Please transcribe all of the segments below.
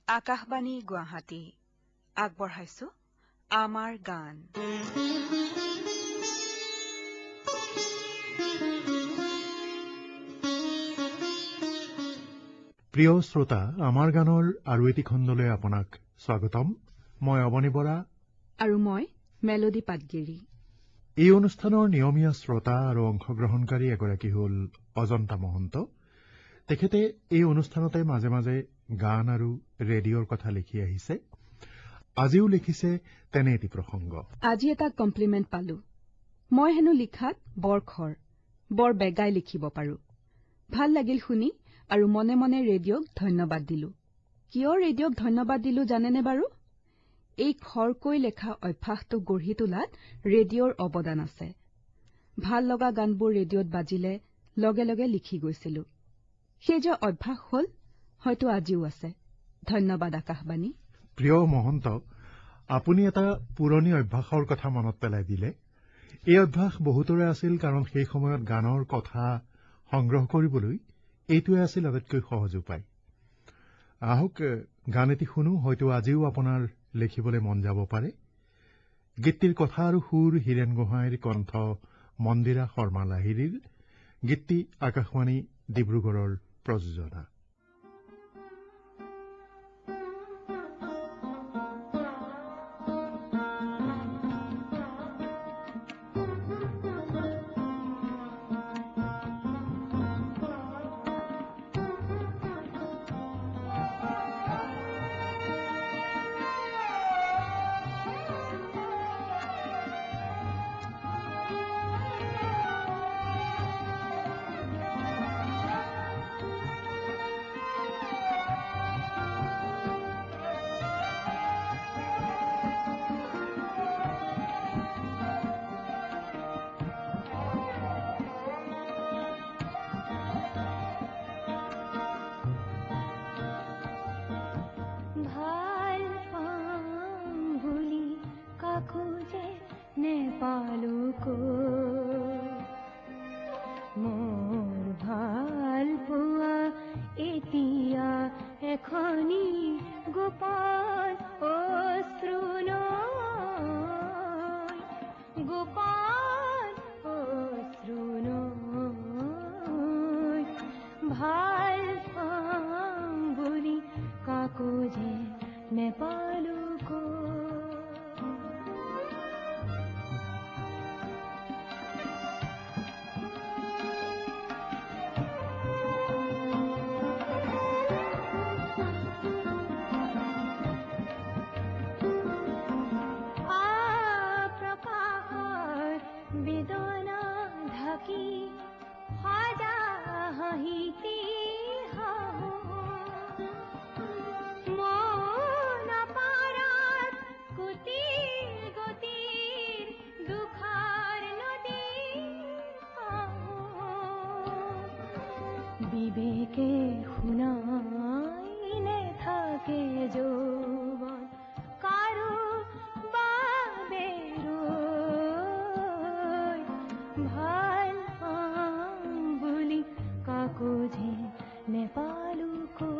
আকাশবাণী গুৱাহাটী আগবঢ়াইছো আমাৰ গান। প্ৰিয় শ্ৰোতা, আমাৰ গানৰ আৰু এটি খণ্ডলৈ আপোনাক স্বাগতম। মই অৱনী বৰা আৰু মই মেলোডি পাটগিৰি। এই অনুষ্ঠানৰ নিয়মীয়া শ্ৰোতা আৰু অংশগ্ৰহণকাৰী এগৰাকী হ'ল অজন্তা মহন্ত। তেখেতে এই অনুষ্ঠানতে মাজে মাজে গান আৰু ৰেডিঅ'ৰ কথা লিখি আহিছে। আজিও লিখিছে তেনে এটি প্ৰসংগ। আজি এটা কমপ্লিমেণ্ট পালো। মই হেনো লিখাত বৰ খৰ, বৰ বেগাই লিখিব পাৰো। ভাল লাগিল শুনি আৰু মনে মনে ৰেডিঅ'ক ধন্যবাদ দিলো। কিয় ৰেডিঅ'ক ধন্যবাদ দিলো জানেনে বাৰু? এই খৰকৈ লেখা অভ্যাসটো গঢ়ি তোলাত ৰেডিঅ'ৰ অৱদান আছে। ভাল লগা গানবোৰ ৰেডিঅ'ত বাজিলে লগে লগে লিখি গৈছিলো। সেই যে অভ্যাস হ'ল, হয়তো আজিও আছে। ধন্যবাদ আকাশবাণী। প্ৰিয় মহন্ত, আপুনি এটা পুৰণি অভ্যাসৰ কথা মনত পেলাই দিলে। এই অভ্যাস বহুতৰে আছিল, কাৰণ সেই সময়ত গানৰ কথা সংগ্ৰহ কৰিবলৈ এইটোৱে আছিল আটাইতকৈ সহজ উপায়। আহক গান এটি শুনো, হয়তো আজিও আপোনাৰ লিখিবলৈ মন যাব পাৰে। গীতটিৰ কথা আৰু সুৰ হীৰেণ গোহাঁইৰ, কণ্ঠ মন্দিৰা শৰ্মা লাহিৰীৰ। গীতটি আকাশবাণী ডিব্ৰুগড়ৰ প্ৰযোজনা। বিবেকে শুনাইলে থাকে যৌৱন কাৰো বাবে ৰৈ, ভাল পাম বুলি কাকো যে নেপালো কৈ।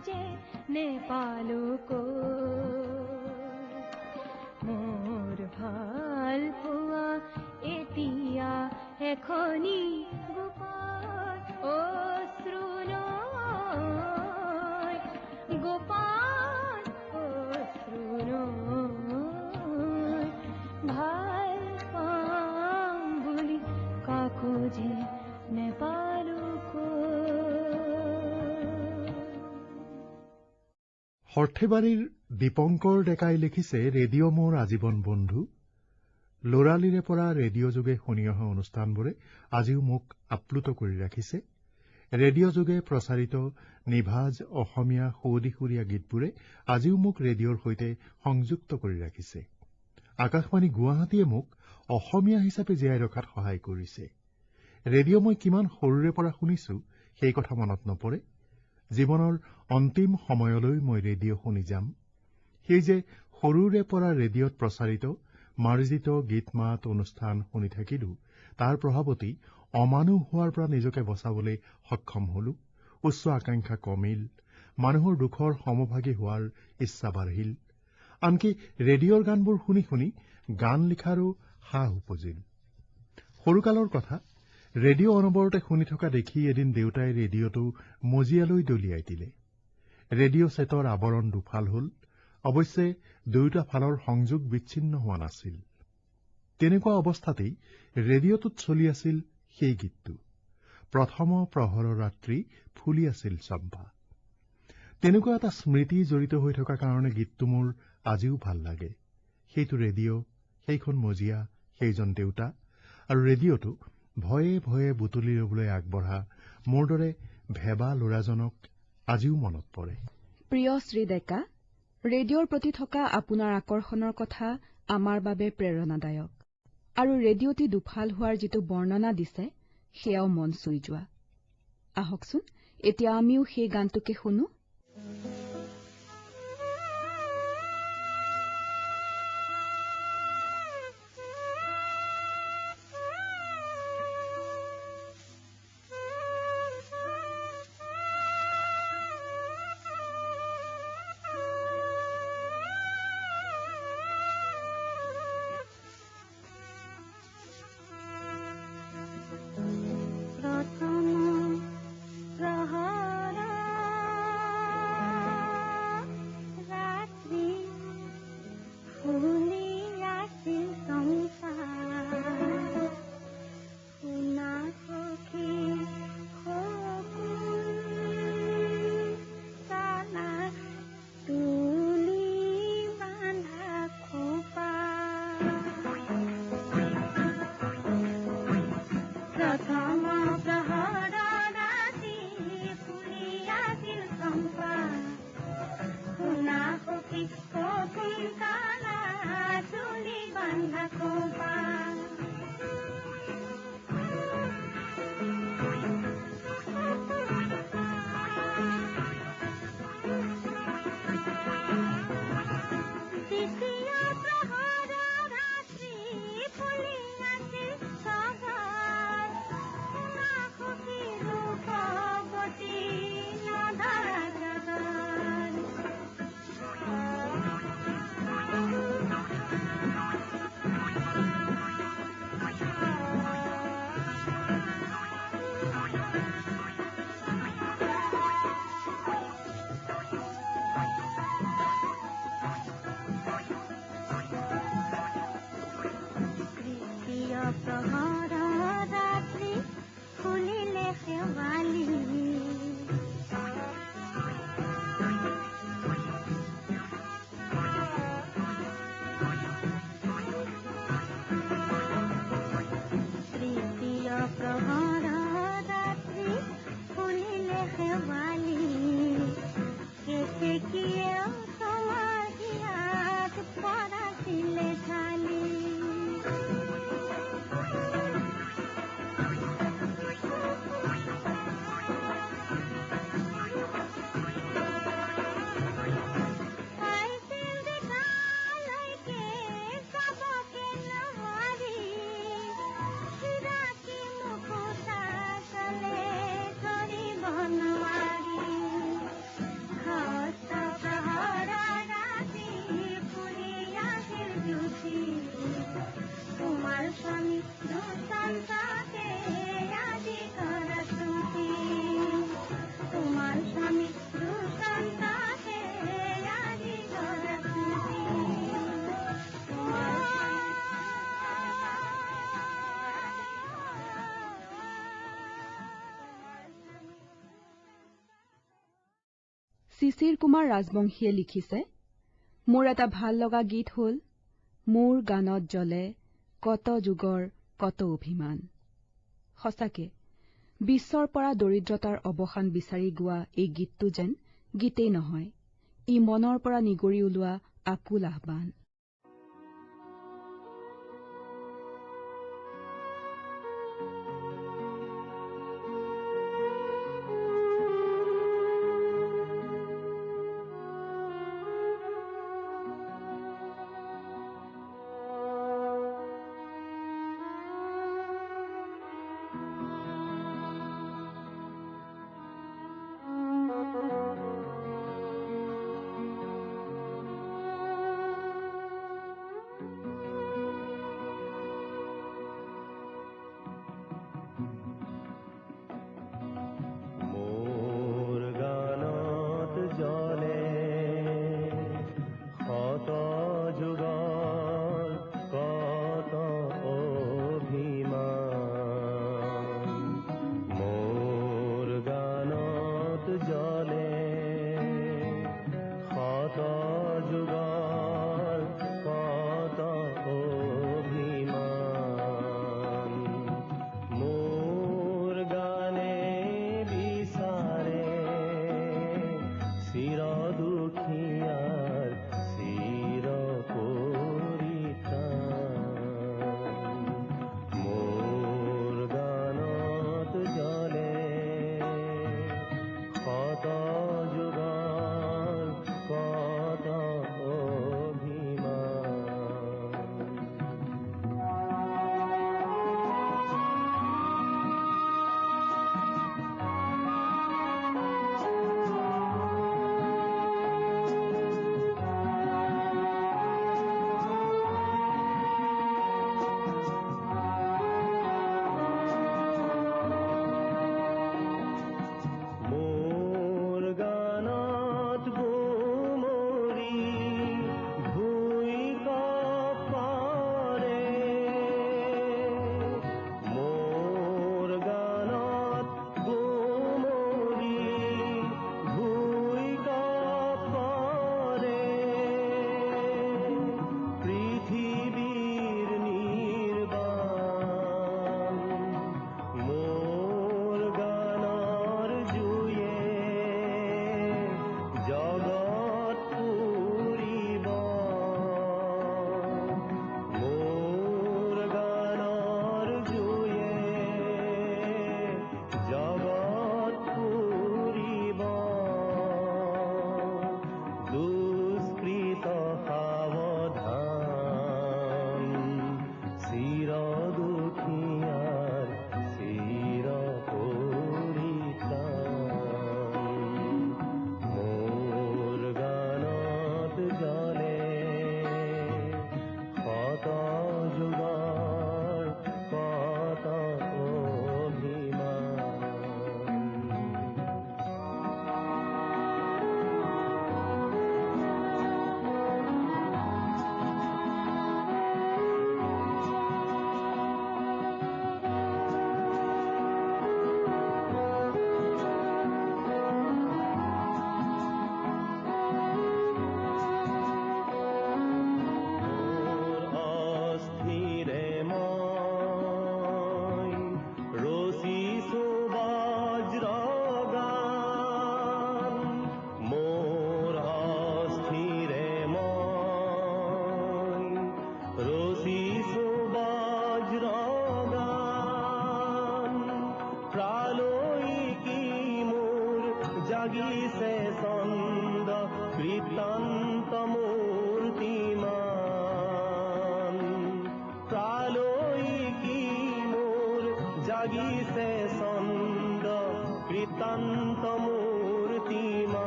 যে নেপালো মোৰ ভাল পোৱা এতিয়া এখনি গোপাল অশ্ৰু নৈ গোপাল অশ্ৰু নৈ ভাল পাম বুলি কাকো যে নেপালো সৰ্থেবাৰীৰ দীপংকৰ ডেকাই লিখিছে, ৰেডিঅ' মোৰ আজীৱন বন্ধু। ল'ৰালিৰে পৰা ৰেডিঅ' যোগে শুনি অহা অনুষ্ঠানবোৰে আজিও মোক আপ্লুত কৰি ৰাখিছে। ৰেডিঅ' যোগে প্ৰচাৰিত নিভাজ অসমীয়া সুৱদীসুৰীয়া গীতবোৰে আজিও মোক ৰেডিঅ'ৰ সৈতে সংযুক্ত কৰি ৰাখিছে। আকাশবাণী গুৱাহাটীয়ে মোক অসমীয়া হিচাপে জীয়াই ৰখাত সহায় কৰিছে। ৰেডিঅ' মই কিমান সৰুৰে পৰা শুনিছো সেই কথা মনত নপৰে। জীৱনৰ অন্তিম সময়লৈ মই ৰেডিঅ' শুনি যাম। সেই যে সৰুৰে পৰা ৰেডিঅ'ত প্ৰচাৰিত মাৰ্জিত গীত মাত অনুষ্ঠান শুনি থাকিলো, তাৰ প্ৰভাৱতেই অমানুহ হোৱাৰ পৰা নিজকে বচাবলৈ সক্ষম হলো। উচ্চ আকাংক্ষা কমিল, মানুহৰ দুখৰ সমভাগী হোৱাৰ ইচ্ছা বাঢ়িল। আনকি ৰেডিঅ'ৰ গানবোৰ শুনি শুনি গান লিখাৰো সাহ উপজিল। সৰুকালৰ কথা, ৰেডিঅ' অনবৰতে শুনি থকা দেখি এদিন দেউতাই ৰেডিঅ'টো মজিয়ালৈ দলিয়াই দিলে। ৰেডিঅ' ছেটৰ আৱৰণ দুফাল হ'ল। অৱশ্যে দুয়োটা ফালৰ সংযোগ বিচ্ছিন্ন হোৱা নাছিল। তেনেকুৱা অৱস্থাতেই ৰেডিঅ'টোত চলি আছিল সেই গীতটো, প্ৰথম প্ৰহৰ ৰাত্ৰি ফুলি আছিল চম্পা। তেনেকুৱা এটা স্মৃতি জড়িত হৈ থকা কাৰণে গীতটো মোৰ আজিও ভাল লাগে। সেইটো ৰেডিঅ', সেইখন মজিয়া, সেইজন দেউতা আৰু ৰেডিঅ'টো ভয়ে ভয়ে বুটলি ল'বলৈ আগবঢ়া মোৰ দৰে ভেবা ল'ৰাজনক আজিও মনত পৰে। প্ৰিয় শ্ৰী ডেকা, ৰেডিঅ'ৰ প্ৰতি থকা আপোনাৰ আকৰ্ষণৰ কথা আমাৰ বাবে প্ৰেৰণাদায়ক। আৰু ৰেডিঅ'টি দুফাল হোৱাৰ যিটো বৰ্ণনা দিছে সেয়াও মন চুই যোৱা। আহকচোন এতিয়া আমিও সেই গানটোকে শুনো। শিশিৰ কুমাৰ ৰাজবংশীয়ে লিখিছে, মোৰ এটা ভাল লগা গীত হ'ল মোৰ গানত জ্বলে কত যুগৰ কত অভিমান। সঁচাকে বিশ্বৰ পৰা দৰিদ্ৰতাৰ অৱসান বিচাৰি গোৱা এই গীতটো যেন গীতেই নহয়, ই মনৰ পৰা নিগৰি ওলোৱা আকুল আহ্বান। জাগিছে ছন্দ কৃতান্ত মূৰ্তিমান প্ৰালৈ কি মোৰ জাগিছে ছন্দ কৃতান্ত মূৰ্তিমান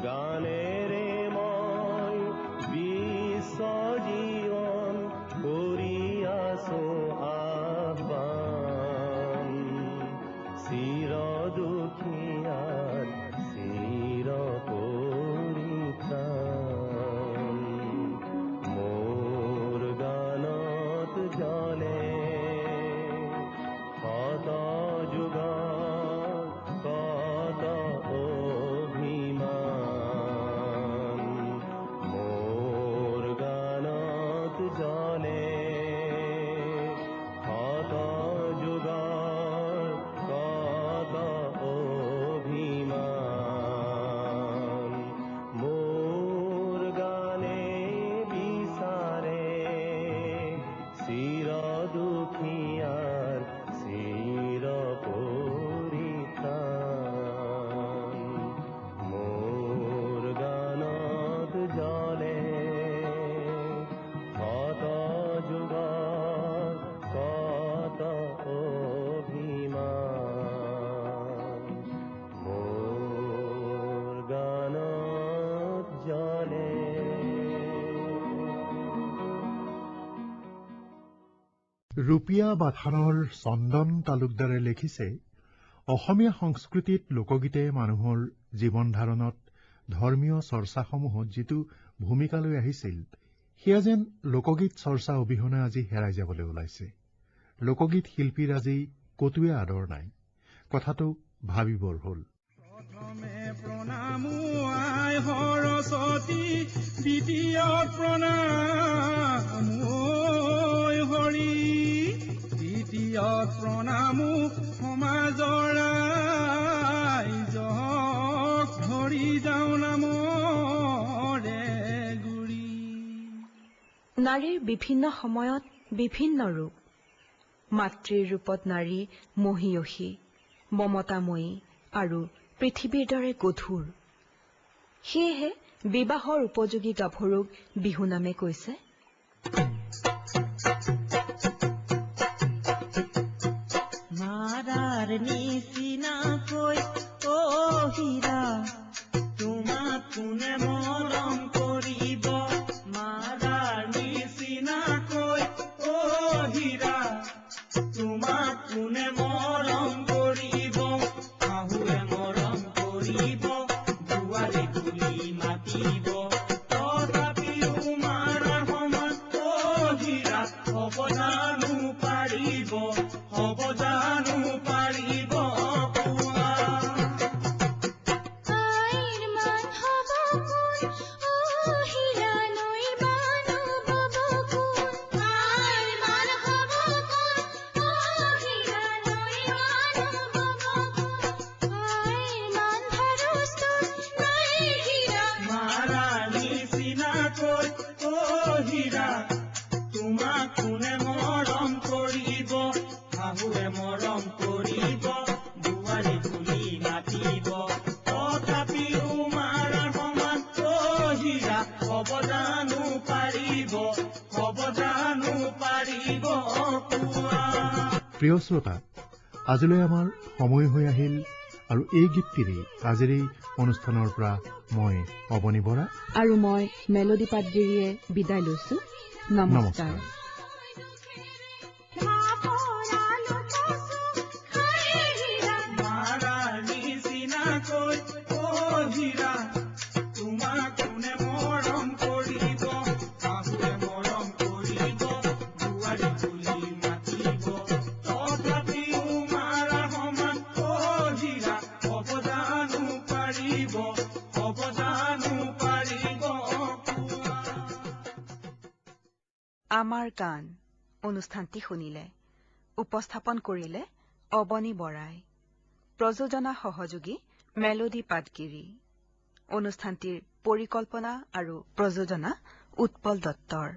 গানেৰে মই বিশ্ব জীৱন কৰি আছো আহ্বান চিৰ দুখীয়াৰ চিৰ পৰিত্ৰাণ মোৰ গানত জ্বলে ৰুপিয়া বাথানৰ চন্দন তালুকদাৰে লিখিছে, অসমীয়া সংস্কৃতিত লোকগীতে মানুহৰ জীৱন ধাৰণত ধৰ্মীয় চৰ্চাসমূহত যিটো ভূমিকা লৈ আহিছিল, সেয়া যেন লোকগীত চৰ্চা অবিহনে আজি হেৰাই যাবলৈ ওলাইছে। লোকগীত শিল্পীৰ আজি কতোৱে আদৰ নাই। কথাটো ভাবিবৰ হ'ল। প্ৰথমে প্ৰণামো আই সৰস্বতী, দ্বিতীয় প্ৰণাম ঐ হৰি, তৃতীয় প্ৰণামো সমাজৰ ৰাইজক, ধৰি যাওঁ নামৰে গুৰি। নাৰীৰ বিভিন্ন সময়ত বিভিন্ন ৰূপ। মাতৃৰ ৰূপত নাৰী মহীয়সী, মমতাময়ী আৰু পৃথিৱীৰ দৰে গধুৰ। সেয়েহে বিবাহৰ উপযোগী গাভৰুক বিহু নামে কৈছে, মাৰাৰ নিচিনাকৈ অ হীৰা, তোমাক কোনে মৰম কৰিব, মাৰাৰ নিচিনাকৈ অ হীৰা, তোমাক কোনে মৰম কৰিব, শাহুৱে মৰম কৰিব, বোৱাৰী বুলি মাতিব, তথাপিও মাৰাৰ সমান অ হীৰা, হ'ব জানো পাৰিব, হ'ব জানো পাৰিব কোৱা। আইৰ মান হ'ব কোন, অ হীৰা নৈ বানো বব কোন, আইৰ মান হ'ব কোন, অ হীৰা নৈ বানো বব কোন, আইৰ মান ভাৰস্তুৰ নাই হীৰা, মাৰাৰ নিচিনাকৈ অ হীৰা, তোমাক কোনে মৰম কৰিব, শাহুৱে মৰম কৰিব, বোৱাৰী বুলি মাতিব, তথাপিও মাৰাৰ সমান অ হীৰা, হ'ব জানো পাৰিব, হ'ব জানো পাৰিব কোৱা। প্ৰিয় শ্ৰোতা, আজিলৈ আমাৰ সময় হৈ আহিল আৰু এই গীতটিৰে আজিৰ এই অনুষ্ঠানৰ পৰা মই অৱনী বৰা আৰু মই মেলোডী পাটগিৰিয়ে বিদায় লৈছো। নমস্কাৰ। মাৰাৰ নিচিনাকৈ অ হীৰা, তোমাক কোনে মৰম কৰিব, শাহুৱে মৰম কৰিব, বোৱাৰী বুলি মাতিব, তথাপিও মাৰাৰ সমান অ হীৰা, হ'ব জানো পাৰিব, হ'ব জানো পাৰিব কোৱা। আমাৰ গান অনুষ্ঠানটি শুনিলে। উপস্থাপন কৰিলে অৱনী বৰাই। প্ৰযোজনা সহযোগী মেলোডী পাটগিৰি। অনুষ্ঠানটিৰ পৰিকল্পনা আৰু প্ৰযোজনা উৎপল দত্তৰ।